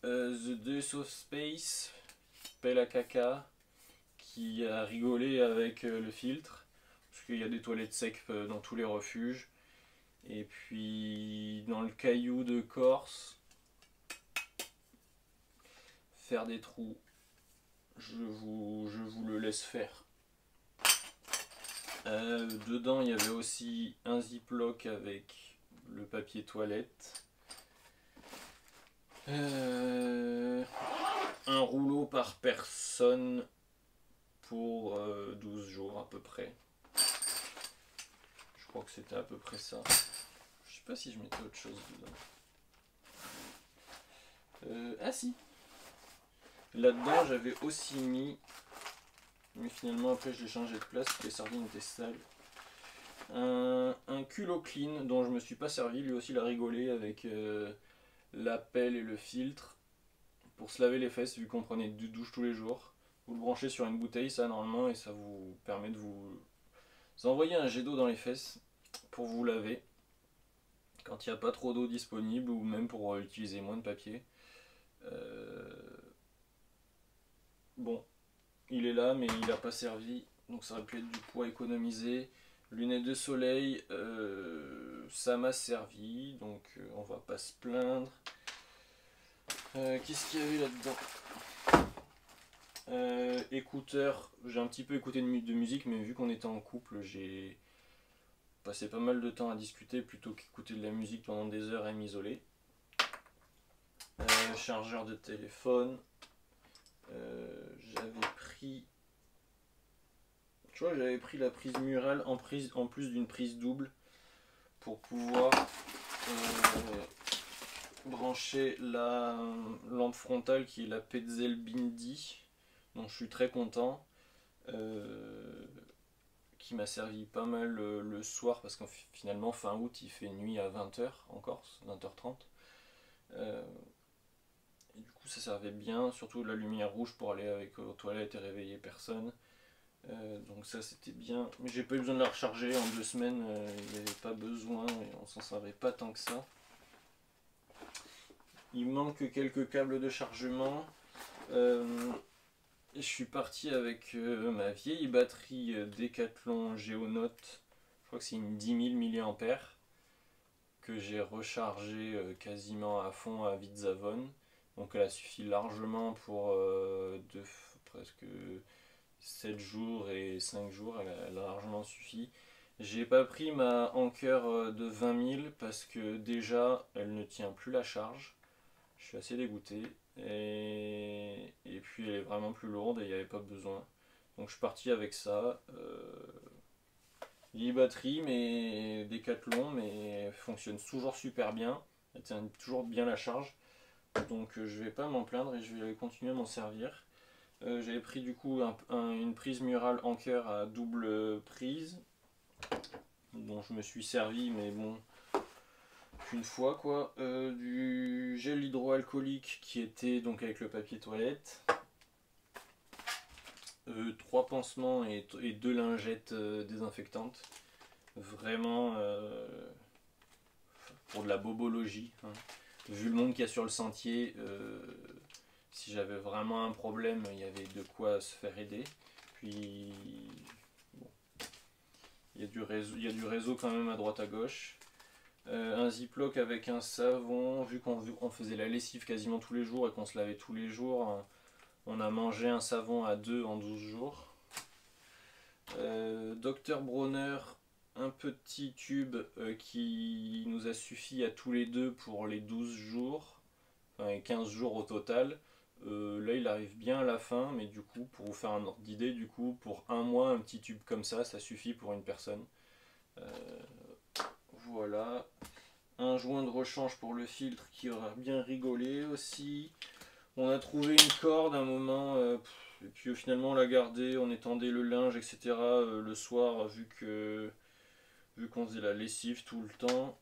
The Deuce of Space, pelle à caca, qui a rigolé avec le filtre, parce qu'il y a des toilettes secs dans tous les refuges. Et puis dans le caillou de Corse, faire des trous, je vous le laisse faire. Dedans il y avait aussi un ziploc avec le papier toilette. Un rouleau par personne pour 12 jours à peu près. Je crois que c'était à peu près ça. Je sais pas si je mettais autre chose dedans. Ah si. Là-dedans j'avais aussi mis, mais finalement après je l'ai changé de place parce que les sardines étaient sales. Un culot clean dont je me suis pas servi, lui aussi il a rigolé avec la pelle et le filtre pour se laver les fesses vu qu'on prenait deux douches tous les jours. Vous le branchez sur une bouteille ça normalement et ça vous permet de vous envoyer un jet d'eau dans les fesses pour vous laver quand il n'y a pas trop d'eau disponible ou même pour utiliser moins de papier. Bon, il est là mais il n'a pas servi donc ça aurait pu être du poids économisé. Lunettes de soleil, ça m'a servi donc on va pas se plaindre. Qu'est-ce qu'il y avait là-dedans? Écouteurs, j'ai un petit peu écouté de musique, mais vu qu'on était en couple, j'ai passé pas mal de temps à discuter plutôt qu'écouter de la musique pendant des heures et m'isoler. Chargeur de téléphone, j'avais pris, tu vois, j'avais pris la prise murale en plus d'une prise double pour pouvoir brancher la lampe frontale qui est la Petzl Bindi, dont je suis très content, qui m'a servi pas mal le soir parce que finalement fin août il fait nuit à 20h en Corse, 20h30. Et du coup ça servait bien, surtout la lumière rouge pour aller avec aux toilettes et réveiller personne. Donc ça c'était bien, mais j'ai pas eu besoin de la recharger en 2 semaines, il n'y avait pas besoin et on s'en servait pas tant que ça. Il manque quelques câbles de chargement. Je suis parti avec ma vieille batterie Decathlon Geonote, je crois que c'est une 10 000 mAh, que j'ai rechargé quasiment à fond à Vizavone. Donc elle a suffi largement pour presque 7 jours et 5 jours, elle a largement suffi. J'ai pas pris ma Anker de 20 000 parce que déjà elle ne tient plus la charge. Je suis assez dégoûté. Et puis elle est vraiment plus lourde et il n'y avait pas besoin. Donc je suis parti avec ça. Vieille batterie, mais Decathlon, mais elle fonctionne toujours super bien. Elle tient toujours bien la charge. Donc je vais pas m'en plaindre et je vais continuer à m'en servir. J'avais pris du coup une prise murale Anker à double prise, dont je me suis servi, mais bon, qu'une fois quoi. Du gel hydroalcoolique qui était donc avec le papier toilette. 3 pansements et 2 lingettes désinfectantes. Vraiment pour de la bobologie. Hein. Vu le monde qu'il y a sur le sentier, si j'avais vraiment un problème, il y avait de quoi se faire aider. Puis bon, il y a du réseau quand même à droite à gauche. Un ziploc avec un savon, vu qu'on faisait la lessive quasiment tous les jours et qu'on se lavait tous les jours, on a mangé un savon à 2 en 12 jours. Dr Bronner, un petit tube qui nous a suffi à tous les deux pour les 12 jours, enfin 15 jours au total. Là il arrive bien à la fin, mais du coup pour vous faire un ordre d'idée, du coup pour un mois un petit tube comme ça suffit pour une personne. Voilà. Un joint de rechange pour le filtre qui aura bien rigolé aussi. On a trouvé une corde à un moment, et puis finalement on l'a gardé, on étendait le linge, etc. Le soir, vu que vu qu'on faisait la lessive tout le temps.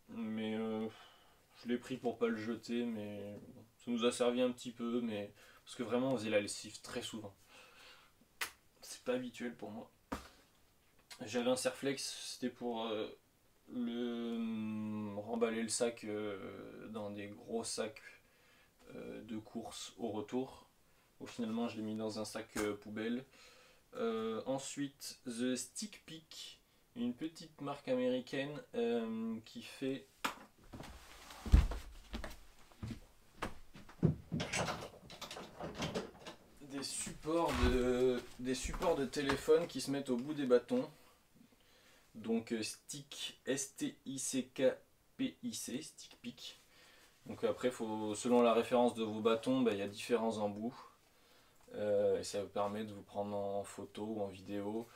Mais je l'ai pris pour pas le jeter, mais bon, ça nous a servi un petit peu, mais parce que vraiment on faisait la lessive très souvent. C'est pas habituel pour moi. J'avais un Serflex, c'était pour remballer le sac dans des gros sacs de course au retour. Finalement, je l'ai mis dans un sac poubelle. Ensuite, The Stick Peak, une petite marque américaine qui fait des supports de téléphone qui se mettent au bout des bâtons. Donc Stick, S-T-I-C-K-P-I-C, Stick Peak. Donc après, selon la référence de vos bâtons, il y a différents embouts. Et ça vous permet de vous prendre en photo ou en vidéo.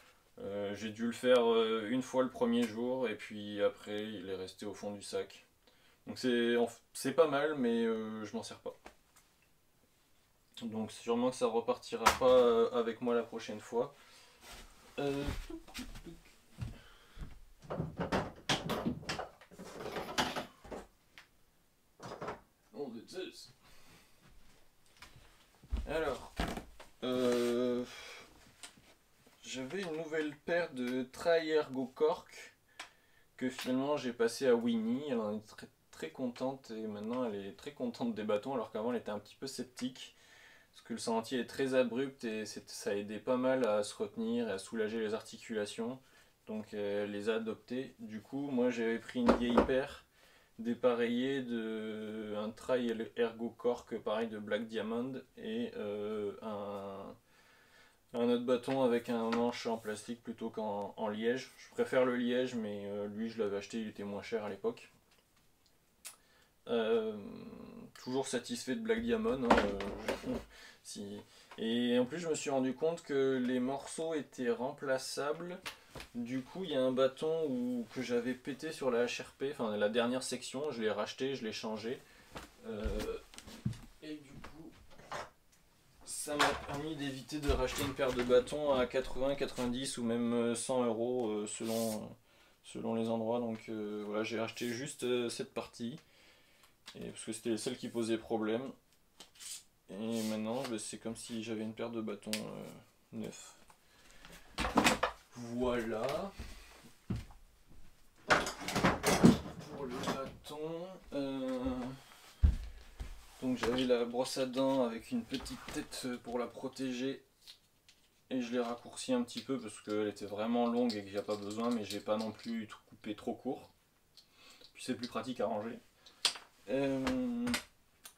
J'ai dû le faire une fois le premier jour et puis après il est resté au fond du sac. Donc c'est pas mal, mais je m'en sers pas. Donc sûrement que ça repartira pas avec moi la prochaine fois. Alors, j'avais une nouvelle paire de Tri-Ergo Cork que finalement j'ai passé à Winnie. Elle en est très, très contente et maintenant elle est très contente des bâtons alors qu'avant elle était un petit peu sceptique parce que le sentier est très abrupt et ça aidait pas mal à se retenir et à soulager les articulations. Donc elle les a adoptés. Du coup, moi j'avais pris une vieille paire dépareillé de un Tri-Ergo Cork pareil de Black Diamond et un autre bâton avec un manche en plastique plutôt qu'en liège. Je préfère le liège, mais lui je l'avais acheté, il était moins cher à l'époque. Toujours satisfait de Black Diamond. Si. Et en plus je me suis rendu compte que les morceaux étaient remplaçables. Du coup il y a un bâton que j'avais pété sur la HRP, enfin la dernière section, je l'ai racheté, je l'ai changé. Et du coup ça m'a permis d'éviter de racheter une paire de bâtons à 80, 90 ou même 100 euros selon les endroits. Donc voilà, j'ai acheté juste cette partie parce que c'était celle qui posait problème. Et maintenant c'est comme si j'avais une paire de bâtons neufs. Voilà pour le bâton. Donc j'avais la brosse à dents avec une petite tête pour la protéger et je l'ai raccourcie un petit peu parce qu'elle était vraiment longue et qu'il n'y a pas besoin, mais je n'ai pas non plus coupé trop court. Puis c'est plus pratique à ranger.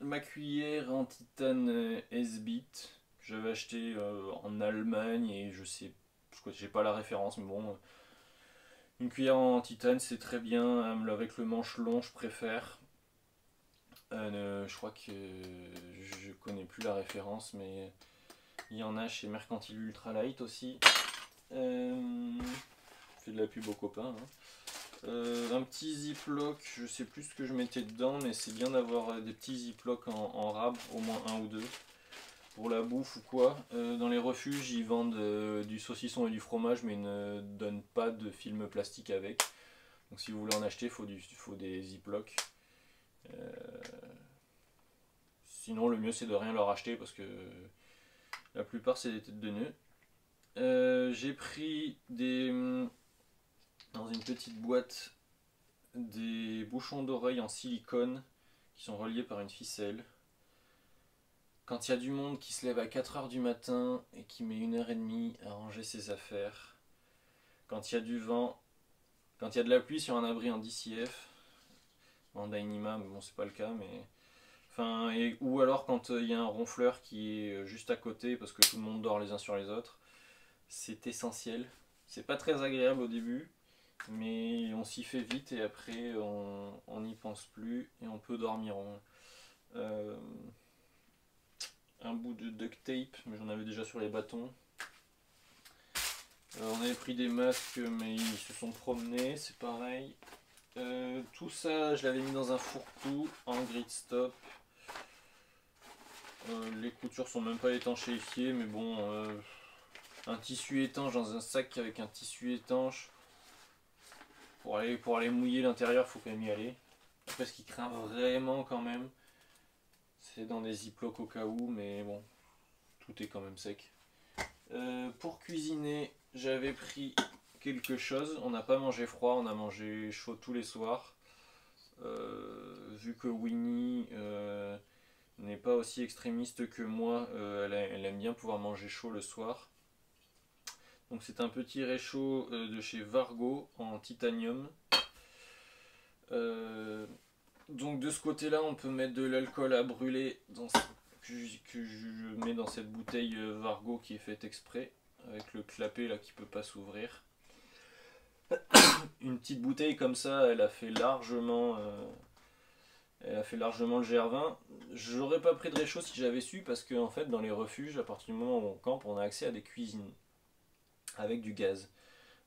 Ma cuillère en titane S-Bit que j'avais acheté en Allemagne et je sais, j'ai pas la référence, mais bon, une cuillère en titane c'est très bien, avec le manche long je préfère. Je crois que je connais plus la référence, mais il y en a chez Mercantile Ultralight aussi. Fait de la pub aux copains. Un petit ziploc, je sais plus ce que je mettais dedans, mais c'est bien d'avoir des petits ziplocs en rab, au moins un ou deux, pour la bouffe ou quoi. Dans les refuges, ils vendent du saucisson et du fromage, mais ils ne donnent pas de film plastique avec. Donc si vous voulez en acheter, il faut des ziplocs. Sinon, le mieux c'est de rien leur acheter parce que la plupart c'est des têtes de nœuds. J'ai pris dans une petite boîte des bouchons d'oreille en silicone qui sont reliés par une ficelle. Quand il y a du monde qui se lève à 4h du matin et qui met 1h30 à ranger ses affaires, quand il y a du vent, quand il y a de la pluie sur un abri en DCF, en Dyneema, mais bon c'est pas le cas, mais enfin, ou alors quand il y a un ronfleur qui est juste à côté parce que tout le monde dort les uns sur les autres, c'est essentiel. C'est pas très agréable au début, mais on s'y fait vite et après on n'y pense plus et on peut dormir. Un bout de duct tape, mais j'en avais déjà sur les bâtons. On avait pris des masques, mais ils se sont promenés, c'est pareil. Tout ça, je l'avais mis dans un fourre-tout en grid stop. Les coutures sont même pas étanchéifiées, mais bon, un tissu étanche dans un sac avec un tissu étanche, pour aller mouiller l'intérieur, il faut quand même y aller. Après, ce qui craint vraiment quand même, c'est dans des ziplocs au cas où, mais bon, tout est quand même sec. Pour cuisiner, j'avais pris quelque chose. On n'a pas mangé froid, on a mangé chaud tous les soirs. Vu que Winnie n'est pas aussi extrémiste que moi, elle aime bien pouvoir manger chaud le soir. Donc c'est un petit réchaud de chez Vargo en titanium. Donc de ce côté-là, on peut mettre de l'alcool à brûler que je mets dans cette bouteille Vargo qui est faite exprès, avec le clapet là qui peut pas s'ouvrir. Une petite bouteille comme ça, elle a fait largement le GR20. J'aurais pas pris de réchaud si j'avais su, parce que en fait dans les refuges, à partir du moment où on campe, on a accès à des cuisines avec du gaz.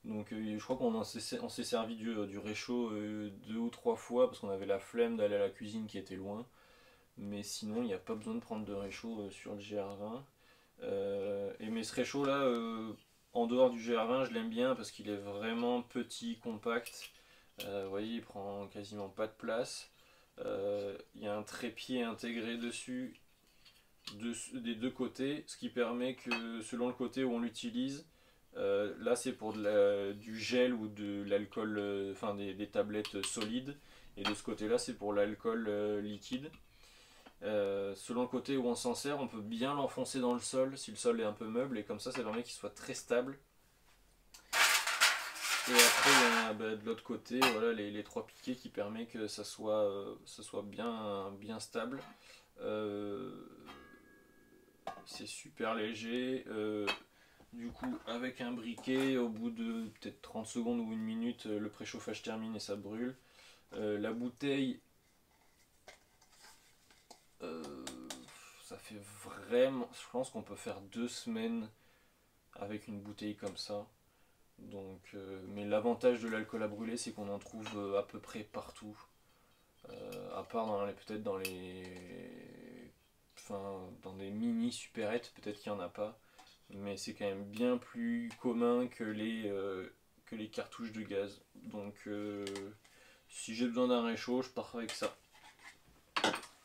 Donc je crois qu'on s'est servi du réchaud 2 ou 3 fois parce qu'on avait la flemme d'aller à la cuisine qui était loin. Mais sinon, il n'y a pas besoin de prendre de réchaud sur le GR20. Mais ce réchaud là, en dehors du GR20, je l'aime bien parce qu'il est vraiment petit, compact. Vous voyez, il prend quasiment pas de place. Il y a un trépied intégré dessus des deux côtés, ce qui permet que selon le côté où on l'utilise, là c'est pour du gel ou de l'alcool, enfin des tablettes solides, et de ce côté là c'est pour l'alcool liquide. Selon le côté où on s'en sert, on peut bien l'enfoncer dans le sol si le sol est un peu meuble, et comme ça permet qu'il soit très stable. Et après il y a de l'autre côté, voilà, les trois piquets qui permettent que ça soit bien stable. C'est super léger. Du coup, avec un briquet, au bout de peut-être 30 secondes ou une minute, le préchauffage termine et ça brûle. La bouteille, ça fait vraiment... Je pense qu'on peut faire 2 semaines avec une bouteille comme ça. Donc, mais l'avantage de l'alcool à brûler, c'est qu'on en trouve à peu près partout. À part peut-être dans des mini supérettes, peut-être qu'il n'y en a pas. Mais c'est quand même bien plus commun que les cartouches de gaz. Donc si j'ai besoin d'un réchaud, je pars avec ça.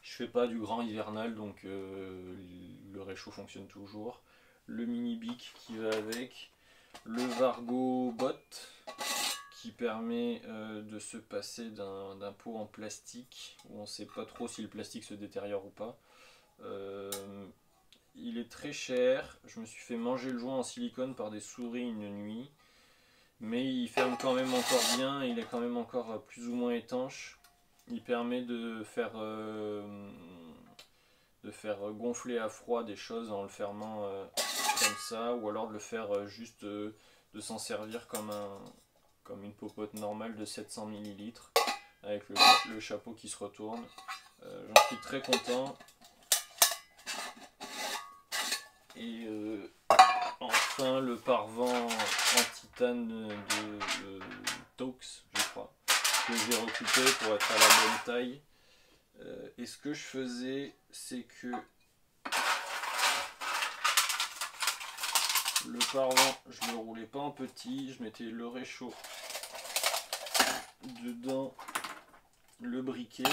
Je fais pas du grand hivernal, donc le réchaud fonctionne toujours. Le mini bic qui va avec. Le Vargo Bot qui permet de se passer d'un pot en plastique où on ne sait pas trop si le plastique se détériore ou pas. Il est très cher. Je me suis fait manger le joint en silicone par des souris une nuit. Mais il ferme quand même encore bien. Il est quand même encore plus ou moins étanche. Il permet de faire gonfler à froid des choses en le fermant comme ça. Ou alors de le faire juste de s'en servir comme une popote normale de 700 ml. Avec le chapeau qui se retourne. J'en suis très content. Et enfin le pare-vent en titane de Tox, je crois, que j'ai recoupé pour être à la bonne taille. Et ce que je faisais, c'est que le pare-vent, je le roulais pas en petit, je mettais le réchaud dedans, le briquet,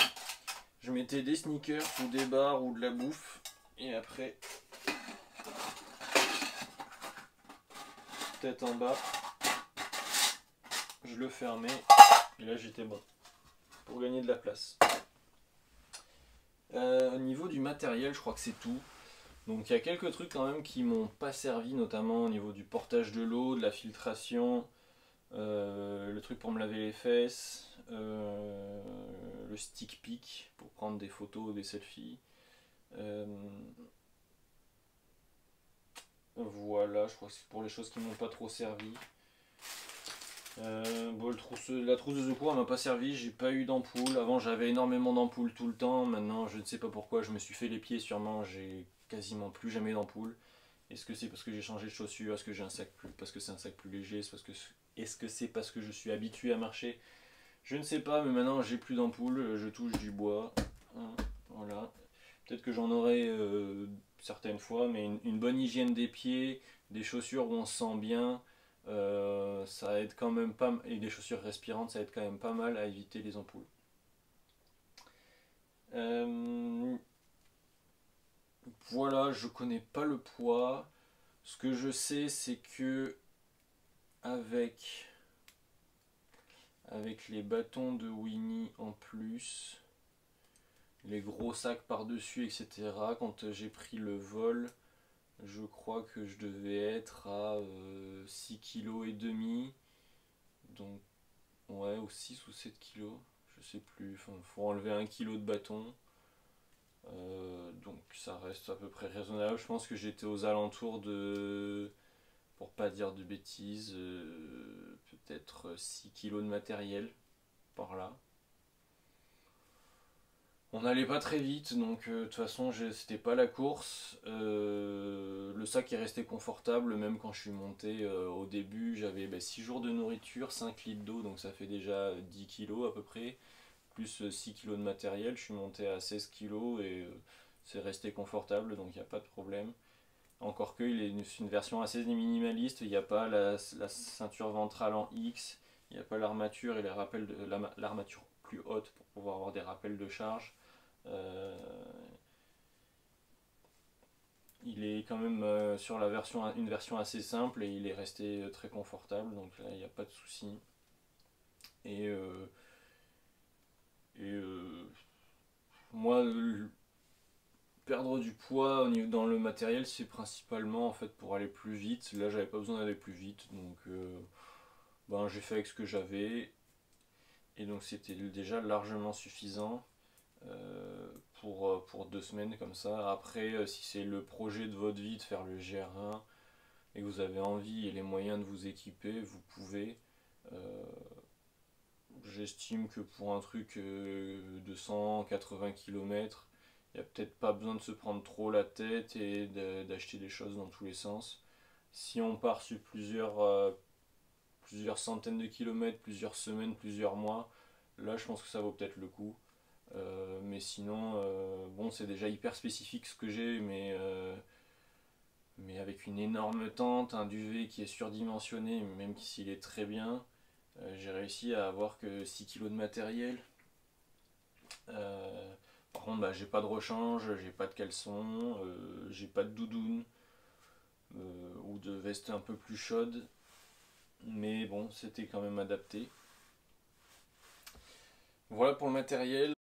je mettais des sneakers ou des bars ou de la bouffe, et après tête en bas, je le fermais et là j'étais bon pour gagner de la place. Au niveau du matériel, je crois que c'est tout. Donc il y a quelques trucs quand même qui m'ont pas servi, notamment au niveau du portage de l'eau, de la filtration, le truc pour me laver les fesses, le stick pic pour prendre des photos, des selfies. Voilà, je crois que c'est pour les choses qui m'ont pas trop servi. Bon, la trousse de secours elle m'a pas servi, j'ai pas eu d'ampoule. Avant j'avais énormément d'ampoules tout le temps, maintenant je ne sais pas pourquoi, je me suis fait les pieds sûrement, j'ai quasiment plus jamais d'ampoule. Est-ce que c'est parce que j'ai changé de chaussures? Est-ce que j'ai un sac parce que c'est un sac plus léger? Est-ce que c'est parce que je suis habitué à marcher? Je ne sais pas, mais maintenant j'ai plus d'ampoule, je touche du bois. Voilà. Peut-être que j'en aurai certaines fois, mais une bonne hygiène des pieds, des chaussures où on se sent bien, Ça aide quand même pas, et des chaussures respirantes, ça aide quand même pas mal à éviter les ampoules. Voilà, je connais pas le poids. Ce que je sais, c'est que avec, avec les bâtons de Winnie en plus, les gros sacs par-dessus, etc., quand j'ai pris le vol, je crois que je devais être à 6,5 kg. Donc, ouais, ou 6 ou 7 kilos, je sais plus. Enfin, faut enlever 1 kg de bâton. Donc ça reste à peu près raisonnable. Je pense que j'étais aux alentours de, pour pas dire de bêtises, peut-être 6 kilos de matériel par là. On n'allait pas très vite, donc de toute façon c'était pas la course. Le sac est resté confortable, même quand je suis monté au début, j'avais 6 jours de nourriture, 5 litres d'eau, donc ça fait déjà 10 kilos à peu près, plus 6 kilos de matériel, je suis monté à 16 kilos et c'est resté confortable, donc il n'y a pas de problème. Encore que il est une version assez minimaliste, il n'y a pas la ceinture ventrale en X, il n'y a pas l'armature et les rappels de l'armature plus haute pour pouvoir avoir des rappels de charge. Euh, il est quand même sur une version assez simple et il est resté très confortable, donc là il n'y a pas de souci. Et, euh, et moi, perdre du poids dans le matériel, c'est principalement en fait pour aller plus vite. Là, j'avais pas besoin d'aller plus vite, donc j'ai fait avec ce que j'avais, et donc c'était déjà largement suffisant pour 2 semaines comme ça. Après, si c'est le projet de votre vie de faire le GR1 et que vous avez envie et les moyens de vous équiper, vous pouvez. Euh, J'estime que pour un truc de 180 km, il n'y a peut-être pas besoin de se prendre trop la tête et d'acheter des choses dans tous les sens. Si on part sur plusieurs centaines de kilomètres, plusieurs semaines, plusieurs mois, là je pense que ça vaut peut-être le coup. Mais sinon, bon, c'est déjà hyper spécifique ce que j'ai, mais avec une énorme tente, un duvet qui est surdimensionné, même s'il est très bien, j'ai réussi à avoir que 6 kilos de matériel. Par contre, j'ai pas de rechange, j'ai pas de caleçon, j'ai pas de doudoune ou de veste un peu plus chaude. Mais bon, c'était quand même adapté. Voilà pour le matériel.